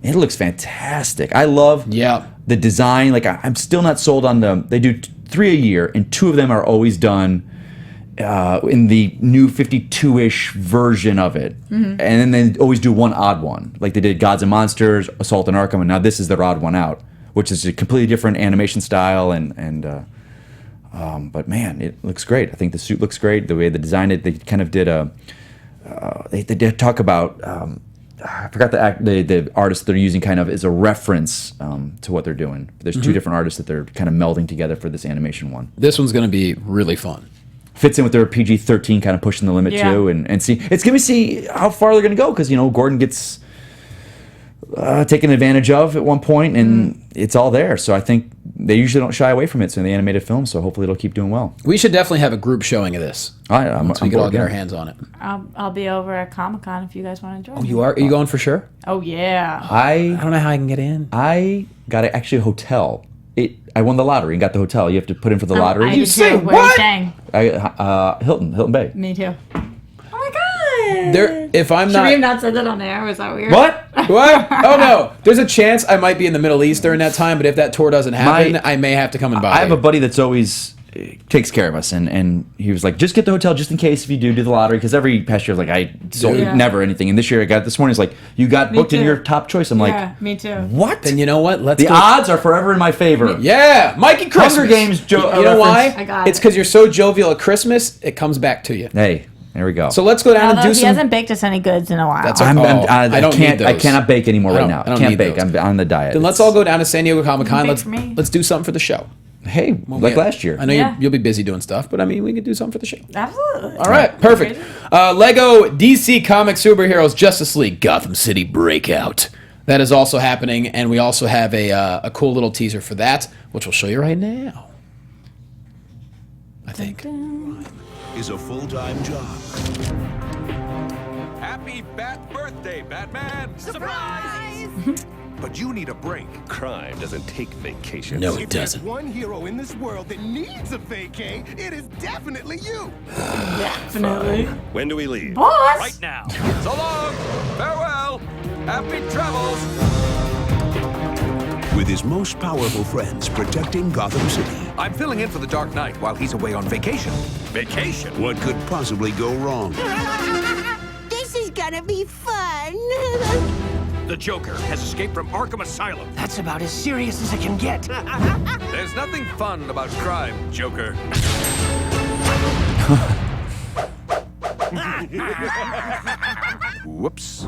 It looks fantastic. I love the design. Like, I'm still not sold on them. They do 3 a year, and 2 of them are always done in the new 52-ish version of it. And then they always do one odd one. Like they did Gods and Monsters, Assault on Arkham, and now this is their odd one out, which is a completely different animation style. But man, it looks great. I think the suit looks great. The way they designed it, they kind of did they did talk about, I forgot the artist they're using kind of as a reference to what they're doing. There's 2 different artists that they're kind of melding together for this animation one. This one's going to be really fun. Fits in with their PG-13 kind of pushing the limit too, and see, it's gonna see how far they're gonna go, because Gordon gets taken advantage of at one point, and it's all there. So I think they usually don't shy away from it. So in the animated film, so hopefully it'll keep doing well. We should definitely have a group showing of this. Once we can all get our hands on it. I'll be over at Comic-Con if you guys want to join. Oh, you are? Are you going for sure? Oh yeah. I don't know how I can get in. I got actually a hotel. I won the lottery and got the hotel. You have to put in for the lottery. I did too. Where are you staying? Hilton Bay. Me too. Oh my god. If I'm Should we have not said that on air? Was that weird? What? What? Oh no. There's a chance I might be in the Middle East during that time, but if that tour doesn't happen, I may have to come and buy. I have a buddy that's always takes care of us, and he was like, just get the hotel just in case if you do the lottery, because every past year, like, I sold never anything, and this year I got this morning. It's like, you got booked in your top choice. I'm like, me too. What? Then you know what? The odds are forever in my favor. Yeah, Mikey Christmas. Hunger Games. You know why? I got it's because you're so jovial at Christmas. It comes back to you. Hey, there we go. So let's go down and do some. He hasn't baked us any goods in a while. That's I don't need those. I cannot bake anymore right now. I can't bake. Those. I'm on the diet. Then let's all go down to San Diego Comic-Con. Bake Let's do something for the show. Hey, like last year. I know you'll be busy doing stuff, but I mean, we could do something for the show. Absolutely. All right, perfect. Lego DC Comic Superheroes Justice League Gotham City Breakout. That is also happening, and we also have a cool little teaser for that, which we'll show you right now. I think. Is a full-time job. Happy Bat birthday, Batman! Surprise! But you need a break. Crime doesn't take vacations. No, it doesn't. If there's one hero in this world that needs a vacay, it is definitely you. Definitely. When do we leave? Boss. Right now. So long! Farewell! Happy travels! With his most powerful friends protecting Gotham City. I'm filling in for the Dark Knight while he's away on vacation. Vacation? What could possibly go wrong? This is gonna be fun. The Joker has escaped from Arkham Asylum. That's about as serious as it can get. There's nothing fun about crime, Joker. Whoops.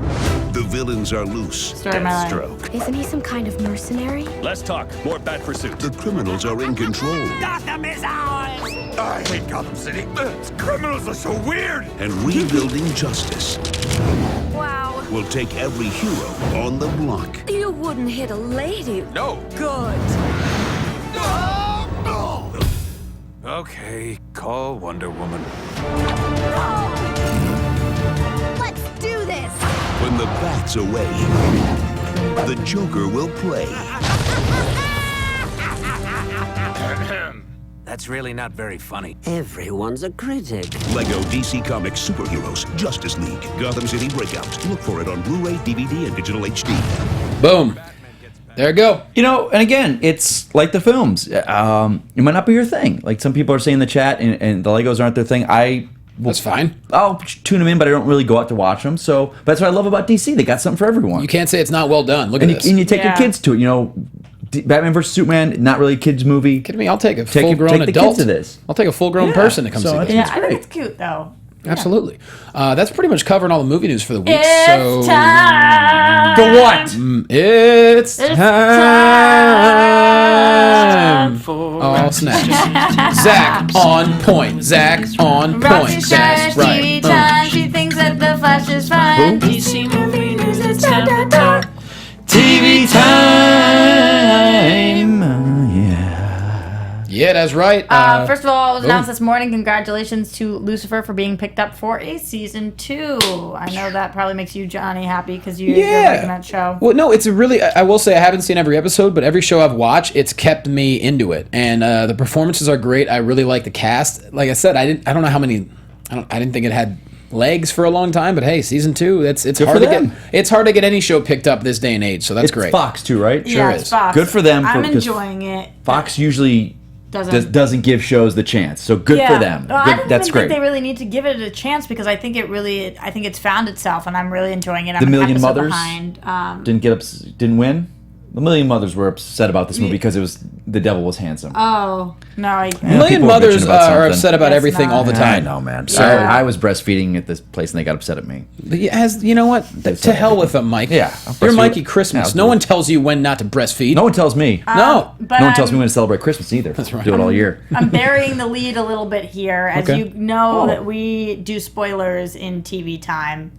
The villains are loose. Story of my life. Stroke. Isn't he some kind of mercenary? Less talk, more Bat pursuit. The criminals are in control. Gotham is ours! I hate Gotham City. Criminals are so weird. And rebuilding justice Wow. will take every hero on the block. You wouldn't hit a lady. No. Good. Okay, call Wonder Woman. Let's do this. When the bat's away, the Joker will play. That's really not very funny. Everyone's a critic. Lego DC Comics Superheroes Justice League Gotham City Breakout. Look for it on Blu-ray, DVD, and digital HD. Boom. There you go. And again, it's like the films. It might not be your thing. Like some people are saying in the chat, and the Legos aren't their thing. That's fine. I'll tune them in, but I don't really go out to watch them. So that's what I love about DC. They got something for everyone. You can't say it's not well done. Look at this. And you take your kids to it. Batman vs Superman, not really a kids movie. Kidding me? I'll take a Take full-grown the adult kids to this. I'll take a full-grown person to come see this. Yeah, I think it's cute though. Absolutely. That's pretty much covering all the movie news for the week. It's time. For what? It's time. for Oh, snap. Zach on point. Zach on Roxy point. Striar, That's right. TV time. She thinks that the Flash is fine. DC movie news, it's time to talk. TV time. Yeah, that's right. First of all, it was announced this morning. Congratulations to Lucifer for being picked up for a season 2. I know that probably makes you, Johnny, happy because you're making that show. Well, no, it's a really. I will say I haven't seen every episode, but every show I've watched, it's kept me into it, and the performances are great. I really like the cast. Like I said, I don't know how many. I didn't think it had legs for a long time, but hey, season 2. It's hard to get. It's hard to get any show picked up this day and age. So that's great. It's Fox too, right? Sure is. Fox. Good for them. I'm enjoying it. Fox usually doesn't give shows the chance, so good for them. Well, I don't that's think great. They really need to give it a chance because I think it's found itself, and I'm really enjoying it. I'm The an Million episode Mothers behind. didn't win. The Million Mothers were upset about this movie because it was The Devil Was Handsome. Oh no! Million Mothers are upset about everything all the time. I know, man. So I was breastfeeding at this place, and they got upset at me. But you know what? To hell with them, Mike. Yeah, you're Mikey Christmas. No one tells you when not to breastfeed. No one tells me. No. But No one tells me when to celebrate Christmas either. That's right. Do it all year. I'm burying the lead a little bit here, as Okay. you know that we do spoilers in TV time.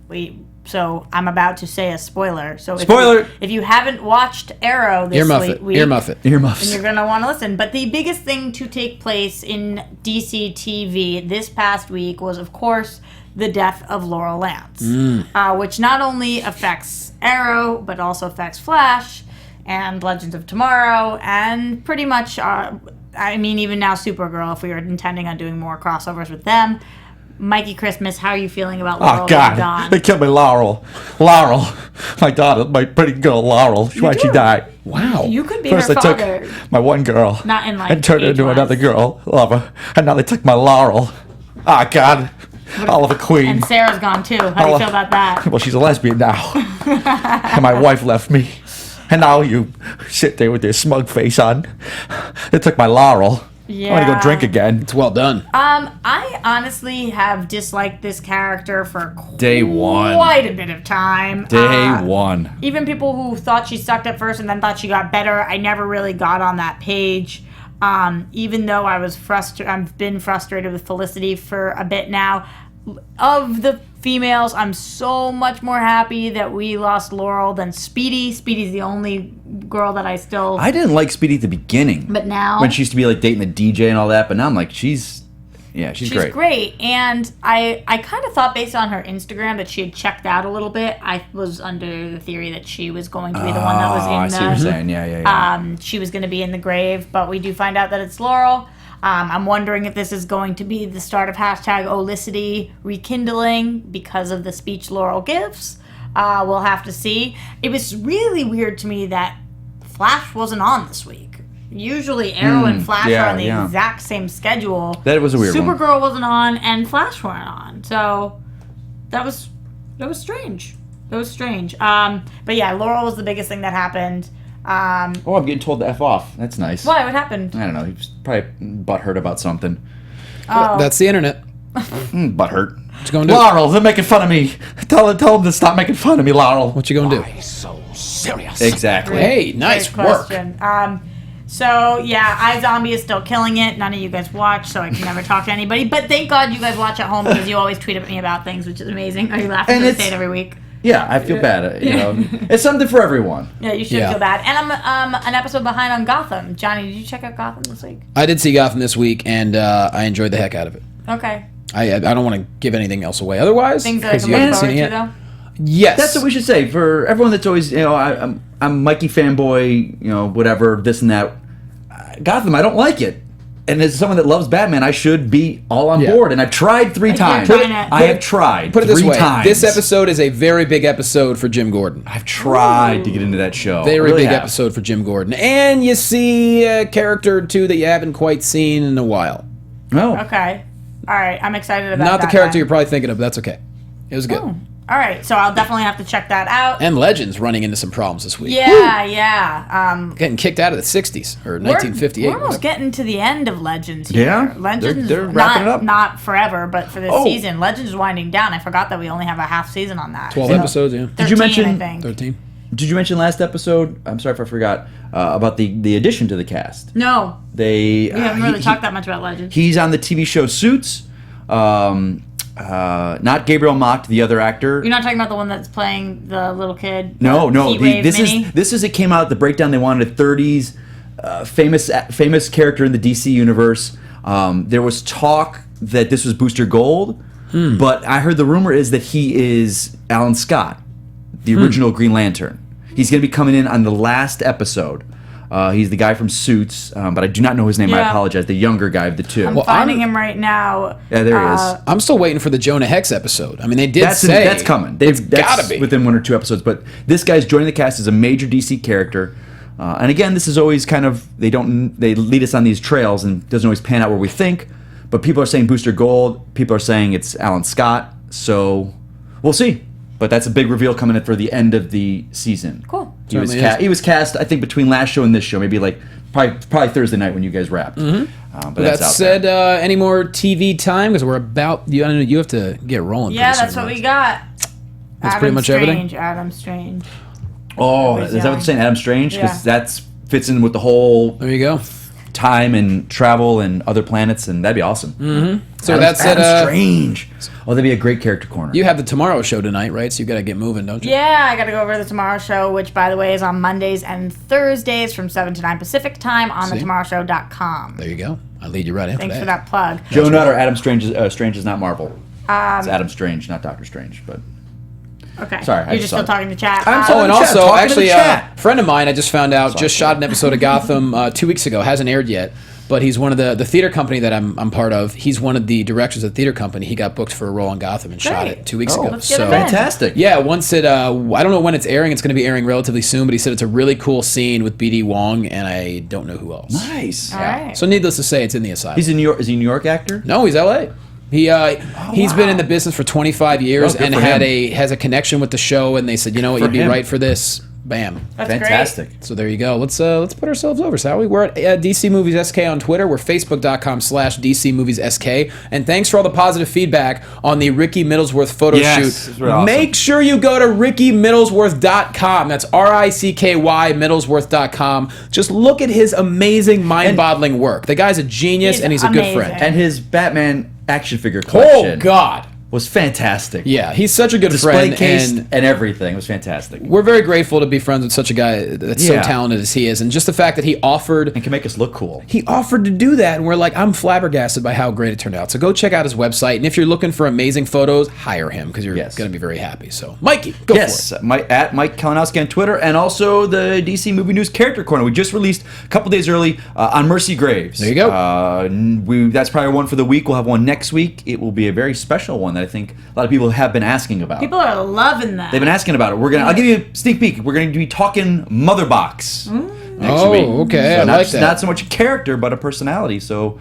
So I'm about to say a spoiler. So if you haven't watched Arrow this week, earmuff it, then you're gonna want to listen. But the biggest thing to take place in DC TV this past week was, of course, the death of Laurel Lance, which not only affects Arrow but also affects Flash and Legends of Tomorrow, and pretty much, even now Supergirl, if we were intending on doing more crossovers with them. Mikey Christmas, how are you feeling about Laurel? Oh, God. They killed my Laurel. My daughter, my pretty girl, Laurel. Why'd she die? Wow. You could be First her they father. took my one girl. Not in, like, and turned her into age-wise. another girl, lover. And now they took my Laurel. Ah, God. Oliver Queen. And Sarah's gone too. How do you feel about that? Well, she's a lesbian now. And my wife left me. And now you sit there with your smug face on. They took my Laurel. I want to go drink again. It's well done. I honestly have disliked this character for Day one. quite a bit of time. Day one. Even people who thought she sucked at first and then thought she got better, I never really got on that page. Even though I've been frustrated with Felicity for a bit now. Of the females, I'm so much more happy that we lost Laurel than Speedy. Speedy's the only girl that I didn't like Speedy at the beginning. But now, when she used to be like dating the DJ and all that, but now I'm like, she's great. She's great. And I kind of thought based on her Instagram that she had checked out a little bit. I was under the theory that she was going to be the one that was in I see what you're saying. Yeah. She was going to be in the grave, but we do find out that it's Laurel. I'm wondering if this is going to be the start of hashtag Olicity rekindling because of the speech Laurel gives. We'll have to see. It was really weird to me that Flash wasn't on this week. Usually Arrow and Flash are on the exact same schedule. That was a weird one. Supergirl wasn't on and Flash weren't on. So that was strange. But yeah, Laurel was the biggest thing that happened. I'm getting told to F off. That's nice. Why? What happened? I don't know. He was probably butthurt about something. Oh. That's the internet. Butthurt. What you gonna do? Laurel, they're making fun of me. Tell them to stop making fun of me, Laurel. What you gonna do? Why so serious? Exactly. Hey, nice Great work. question. So yeah, iZombie is still killing it. None of you guys watch, so I can never talk to anybody. But thank God you guys watch at home because you always tweet at me about things, which is amazing. Are you laughing to say it every week? Yeah, I feel bad. It's something for everyone. Yeah, you should feel bad. And I'm an episode behind on Gotham. Johnny, did you check out Gotham this week? I did see Gotham this week, and I enjoyed the heck out of it. Okay. I don't want to give anything else away. Otherwise, Things that I can you haven't look seen forward it to, yet. though? Yes, That's what we should say for everyone that's always, I'm Mikey fanboy, whatever, this and that. Gotham, I don't like it. And as someone that loves Batman, I should be all on board. And I've tried 3 times. I have tried. Put it this 3 way: times. this episode is a very big episode for Jim Gordon. I've tried to get into that show. Very really big have. episode for Jim Gordon, and you see a character or two that you haven't quite seen in a while. No. Okay. All right. I'm excited about that. Not the character then. you're probably thinking of. But that's okay. It was good. Oh. All right. So I'll definitely have to check that out. And Legends running into some problems this week. Yeah. Getting kicked out of the 60s or 1958. We're almost getting to the end of Legends here. Yeah? Legends, They're wrapping it up. Not forever, but for this season. Legends is winding down. I forgot that we only have a half season on that. 12 episodes, yeah. 13, Did you mention- I think. 13. Did you mention last episode? I'm sorry if I forgot about the addition to the cast. No. We haven't really talked that much about Legends. He's on the TV show Suits. Not Gabriel Macht, the other actor. You're not talking about the one that's playing the little kid? No. Heatwave This Mini? is it came out the breakdown. They wanted a 30s famous character in the DC universe. There was talk that this was Booster Gold, but I heard the rumor is that he is Alan Scott, the original Green Lantern. He's going to be coming in on the last episode. He's the guy from Suits, but I do not know his name. I apologize. The younger guy of the two. I'm finding him right now. Yeah, there he is. I'm still waiting for the Jonah Hex episode. I mean, they did say that's coming. That's gotta be within 1 or 2 episodes. But this guy's joining the cast as a major DC character. And again, this is always kind of they lead us on these trails and it doesn't always pan out where we think. But people are saying Booster Gold. People are saying it's Alan Scott. So we'll see. But that's a big reveal coming in for the end of the season. Cool. He was cast, I think, between last show and this show, maybe like probably Thursday night when you guys wrapped. But that said, any more TV time? Because we're about you have to get rolling. Yeah, that's what we got. That's pretty much everything. Adam Strange. Oh, is that what you're saying, Adam Strange? Because that fits in with the whole. There you go. Time and travel and other planets, and that'd be awesome. So that's it. Adam Strange. Oh, that'd be a great character corner. You have the Tomorrow Show tonight, right? So you got to get moving, don't you? Yeah, I got to go over to the Tomorrow Show, which, by the way, is on Mondays and Thursdays from 7 to 9 Pacific time on thetomorrowshow.com. There you go. I'll lead you right in. Thanks for that plug. Joe Nutt or Adam Strange is not Marvel. It's Adam Strange, not Doctor Strange, but. Okay. Sorry, You're just still talking to chat. And also, actually, a friend of mine I just found out just shot an episode of Gotham 2 weeks ago. Hasn't aired yet, but he's one of the theater company that I'm part of. He's one of the directors of the theater company. He got booked for a role on Gotham and shot it 2 weeks ago. Let's get him in. Fantastic. Yeah, once it, I don't know when it's airing. It's going to be airing relatively soon, but he said it's a really cool scene with B.D. Wong, and I don't know who else. Nice. All right. So needless to say, it's in the asylum. He's in New York. Is he a New York actor? No, he's L.A. He's been in the business for 25 years and has a connection with the show, and they said, you know what, you'd be right for this. Bam. That's fantastic. Great. So there you go. Let's put ourselves over, shall we? We're at DC Movies SK on Twitter. We're facebook.com/DC Movies SK. And thanks for all the positive feedback on the Ricky Middlesworth photo shoot. Awesome. Make sure you go to RickyMiddlesworth.com. That's RICKY Middlesworth.com. Just look at his amazing, mind-boggling work. The guy's a genius, and he's a good friend. And his Batman action figure collection. Oh, God. Was fantastic. Yeah, he's such a good Display friend. Case and everything. It was fantastic. We're very grateful to be friends with such a guy that's so talented as he is. And just the fact that he offered... And can make us look cool. He offered to do that, and we're like, I'm flabbergasted by how great it turned out. So go check out his website, and if you're looking for amazing photos, hire him, because you're going to be very happy. So, Mikey, go for it. At Mike Kalinowski on Twitter, and also the DC Movie News Character Corner. We just released a couple days early on Mercy Graves. There you go. That's probably one for the week. We'll have one next week. It will be a very special one that I think a lot of people have been asking about. People are loving that. They've been asking about it. I'll give you a sneak peek. We're going to be talking Mother Box next week. Okay. So I like that. Not so much a character, but a personality. So,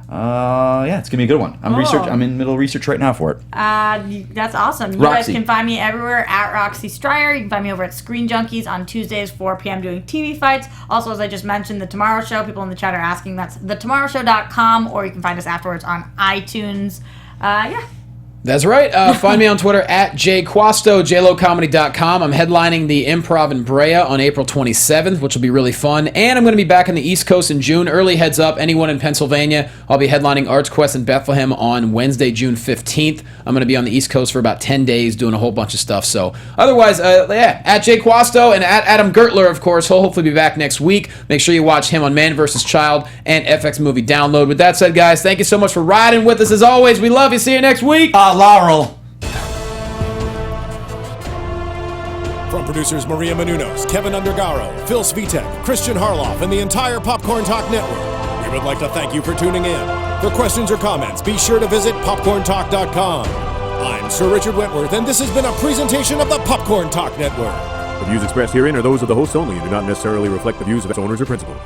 it's going to be a good one. I'm in middle of research right now for it. That's awesome. You Roxy. guys can find me everywhere at Roxy Striar. You can find me over at Screen Junkies on Tuesdays, 4 p.m. doing TV fights. Also, as I just mentioned, The Tomorrow Show. People in the chat are asking. That's thetomorrowshow.com, or you can find us afterwards on iTunes. That's right. Find me on Twitter at jquasto, jlocomedy.com. I'm headlining the Improv in Brea on April 27th, which will be really fun. And I'm going to be back on the East Coast in June. Early heads up, anyone in Pennsylvania. I'll be headlining Arts Quest in Bethlehem on Wednesday, June 15th. I'm going to be on the East Coast for about 10 days doing a whole bunch of stuff. So otherwise, at jquasto and at Adam Gertler, of course. He'll hopefully be back next week. Make sure you watch him on Man vs. Child and FX Movie Download. With that said, guys, thank you so much for riding with us as always. We love you. See you next week. Laurel. From producers Maria Menounos, Kevin Undergaro, Phil Svitek, Kristian Harloff, and the entire Popcorn Talk Network, we would like to thank you for tuning in. For questions or comments, be sure to visit popcorntalk.com. I'm Sir Richard Wentworth, and this has been a presentation of the Popcorn Talk Network. The views expressed herein are those of the hosts only and do not necessarily reflect the views of its owners or principals.